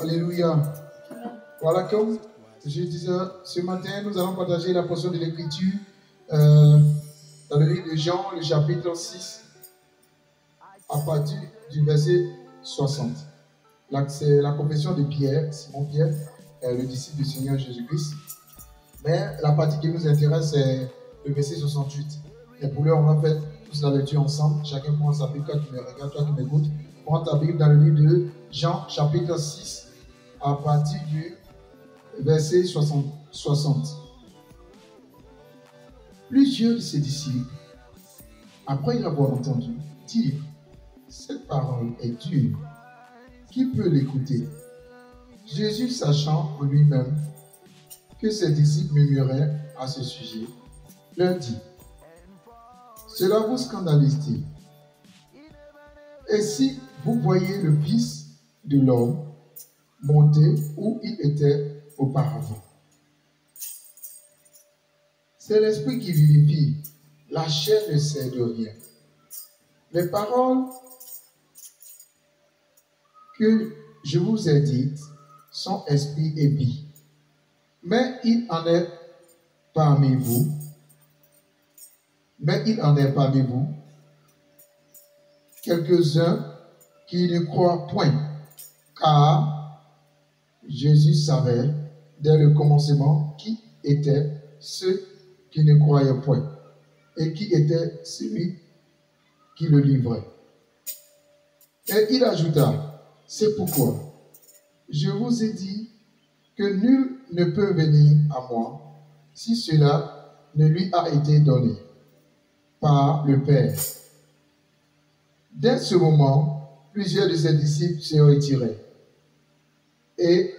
Alléluia. Voilà, comme je disais, ce matin, nous allons partager la portion de l'Écriture dans le livre de Jean, le chapitre 6, à partir du verset 60. C'est la confession de Pierre, Simon Pierre, le disciple du Seigneur Jésus-Christ. Mais la partie qui nous intéresse, c'est le verset 68. Et pour l'heure, on va faire tous la lecture ensemble. Chacun prend sa Bible, toi qui me regarde, toi qui m'écoute. Prends ta Bible dans le livre de Jean, chapitre 6, à partir du verset 60. Plusieurs de ses disciples, après l'avoir entendu, dirent: cette parole est dure. Qui peut l'écouter? Jésus, sachant en lui-même que ses disciples murmuraient à ce sujet, leur dit: cela vous scandalise-t-il? Et si vous voyez le Fils de l'homme monter où il était auparavant? C'est l'esprit qui vivifie, la chair ne sert de rien. Les paroles que je vous ai dites sont esprit et vie. Mais il en est parmi vous quelques-uns qui ne croient point, car Jésus savait dès le commencement qui étaient ceux qui ne croyaient point et qui était celui qui le livrait. Et il ajouta: c'est pourquoi je vous ai dit que nul ne peut venir à moi si cela ne lui a été donné par le Père. Dès ce moment, plusieurs de ses disciples se retiraient et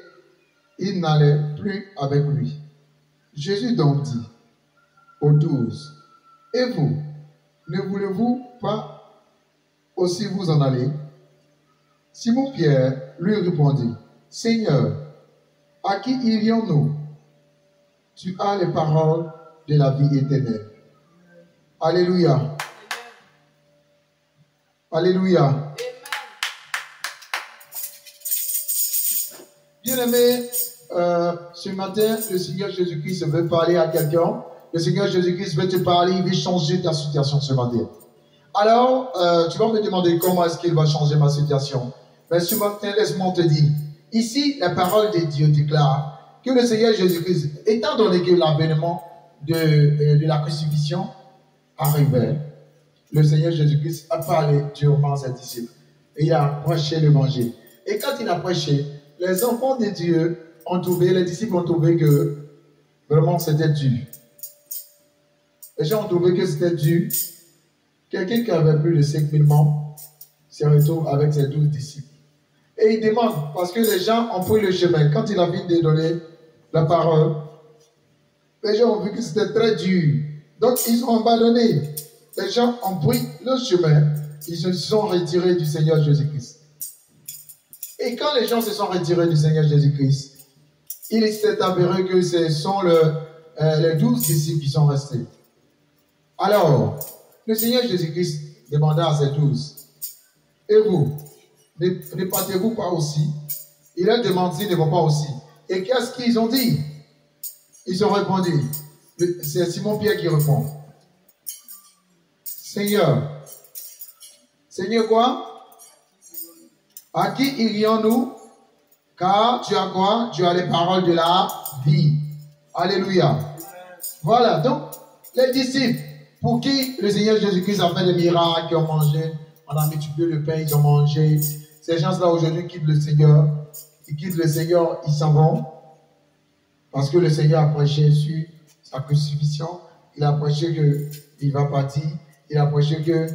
ils n'allaient plus avec lui. Jésus donc dit aux 12: et vous, ne voulez-vous pas aussi vous en aller? Simon Pierre lui répondit: Seigneur, à qui irions-nous? Tu as les paroles de la vie éternelle. Alléluia. Alléluia. Bien-aimés, ce matin, le Seigneur Jésus-Christ veut parler à quelqu'un. Le Seigneur Jésus-Christ veut te parler, il veut changer ta situation ce matin. Alors, tu vas me demander comment est-ce qu'il va changer ma situation. Mais ce matin, laisse-moi te dire, ici, la parole de Dieu déclare que le Seigneur Jésus-Christ, étant donné que l'avènement de la crucifixion arrivait, le Seigneur Jésus-Christ a parlé durement à ses disciples. Et il a prêché l'évangile. Et quand il a prêché, les enfants de Dieu ont trouvé, les disciples ont trouvé que vraiment c'était dur. Les gens ont trouvé que c'était dur. Quelqu'un qui avait plus de 5000 membres se retrouve avec ses 12 disciples. Et il demande, parce que les gens ont pris le chemin. Quand il a fini de donner la parole, les gens ont vu que c'était très dur. Donc ils ont abandonné. Les gens ont pris le chemin. Ils se sont retirés du Seigneur Jésus-Christ. Et quand les gens se sont retirés du Seigneur Jésus-Christ, il s'est avéré que ce sont les 12 disciples qui sont restés. Alors, le Seigneur Jésus-Christ demanda à ses 12, et vous, ne partez-vous pas aussi? Il a demandé s'ils ne vont pas aussi. Et qu'est-ce qu'ils ont dit? Ils ont répondu. C'est Simon Pierre qui répond: Seigneur. Seigneur quoi? À qui irions-nous? Car tu as quoi? Tu as les paroles de la vie. Alléluia. Voilà, donc, les disciples, pour qui le Seigneur Jésus-Christ a fait des miracles, qui ont mangé, on a multiplié le pain, ils ont mangé. Ces gens-là aujourd'hui quittent le Seigneur. Ils quittent le Seigneur, ils s'en vont. Parce que le Seigneur a prêché sur sa crucifixion. Il a prêché qu'il va partir. Il a prêché que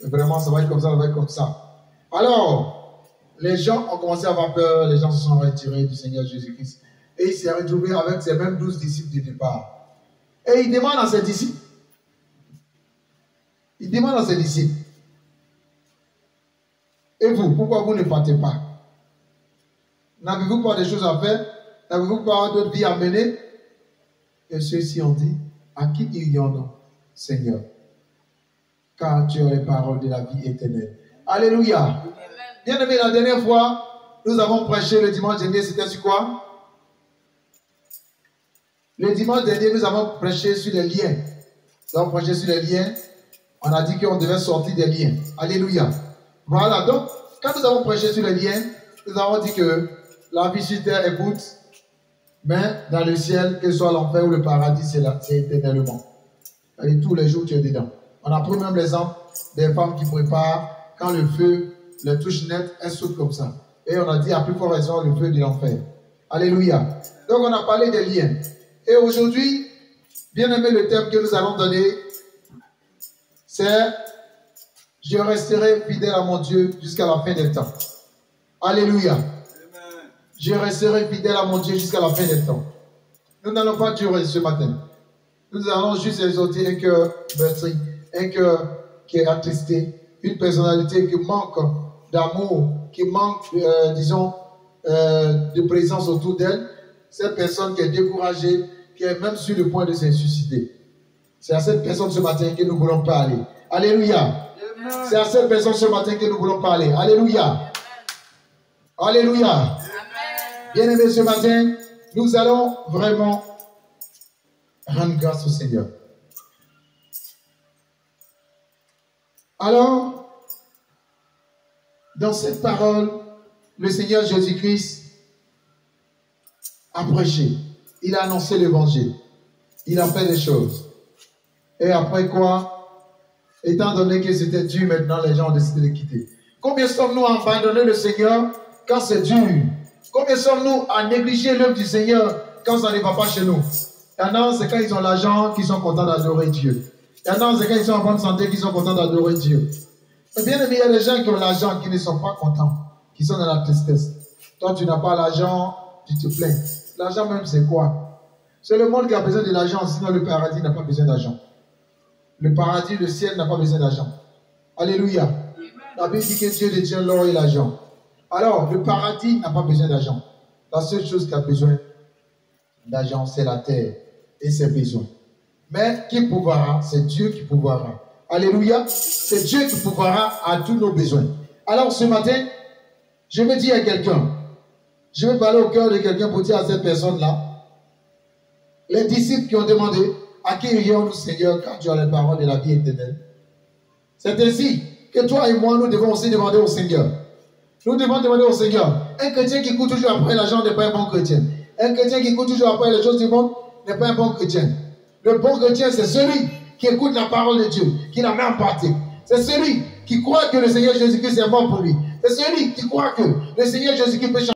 vraiment ça va être comme ça, ça va être comme ça. Alors, les gens ont commencé à avoir peur. Les gens se sont retirés du Seigneur Jésus-Christ. Et il s'est retrouvé avec ses mêmes 12 disciples du départ. Et il demande à ses disciples. Et vous, pourquoi vous ne partez pas? N'avez-vous pas des choses à faire? N'avez-vous pas d'autres vies à mener? Et ceux-ci ont dit: à qui irions-nous, Seigneur? Car tu as les paroles de la vie éternelle. Alléluia. Bien aimé, la dernière fois, nous avons prêché le dimanche dernier, c'était sur quoi? Le dimanche dernier, nous avons prêché sur les liens. Nous avons prêché sur les liens. On a dit qu'on devait sortir des liens. Alléluia. Voilà, donc, quand nous avons prêché sur les liens, nous avons dit que la vie sur terre est courte, mais dans le ciel, que ce soit l'enfer ou le paradis, c'est éternellement. Et tous les jours, tu es dedans. On a pris même l'exemple des femmes qui préparent, quand le feu les touche net, elles sautent comme ça. Et on a dit à plus forte raison le feu de l'enfer. Alléluia. Donc on a parlé des liens. Et aujourd'hui, bien aimé, le thème que nous allons donner, c'est « Je resterai fidèle à mon Dieu jusqu'à la fin des temps ». Alléluia. Je resterai fidèle à mon Dieu jusqu'à la fin des temps. Nous n'allons pas durer ce matin. Nous allons juste exhorter un cœur meurtri, un cœur qui est attristé, une personnalité qui manque d'amour, qui manque, disons, de présence autour d'elle. Cette personne qui est découragée, qui est même sur le point de se suicider. C'est à cette personne ce matin que nous voulons parler. Alléluia. C'est à cette personne ce matin que nous voulons parler. Alléluia. Alléluia. Bien-aimés, ce matin, nous allons vraiment rendre grâce au Seigneur. Alors, dans cette parole, le Seigneur Jésus-Christ a prêché. Il a annoncé l'évangile. Il a fait des choses. Et après quoi, étant donné que c'était dur, maintenant les gens ont décidé de quitter. Combien sommes-nous à abandonner le Seigneur quand c'est dur? Combien sommes-nous à négliger l'œuvre du Seigneur quand ça ne va pas chez nous? Il y en a, c'est quand ils ont l'argent qu'ils sont contents d'adorer Dieu. Il y en a, c'est quand ils sont en bonne santé qu'ils sont contents d'adorer Dieu. Mais bien aimé, il y a des gens qui ont l'argent qui ne sont pas contents, qui sont dans la tristesse. Toi, tu n'as pas l'argent, tu te plains. L'argent même, c'est quoi? C'est le monde qui a besoin de l'argent, sinon le paradis n'a pas besoin d'argent. Le paradis, le ciel n'a pas besoin d'argent. Alléluia. La Bible dit que Dieu détient l'or et l'argent. Alors, le paradis n'a pas besoin d'argent. La seule chose qui a besoin d'argent, c'est la terre et ses besoins. Mais qui pourvoira? C'est Dieu qui pourvoira. Alléluia. C'est Dieu qui pourvoira à tous nos besoins. Alors, ce matin, je vais dire à quelqu'un, je vais parler au cœur de quelqu'un pour dire à cette personne-là, les disciples qui ont demandé, à qui irions-nous, Seigneur, quand tu as les paroles de la vie éternelle? C'est ainsi que toi et moi, nous devons aussi demander au Seigneur. Nous devons demander au Seigneur. Un chrétien qui court toujours après l'argent n'est pas un bon chrétien. Un chrétien qui court toujours après les choses du monde n'est pas un bon chrétien. Le bon chrétien, c'est celui qui écoute la parole de Dieu, qui la met en pratique. C'est celui qui croit que le Seigneur Jésus-Christ est mort pour lui. C'est celui qui croit que le Seigneur Jésus-Christ peut changer.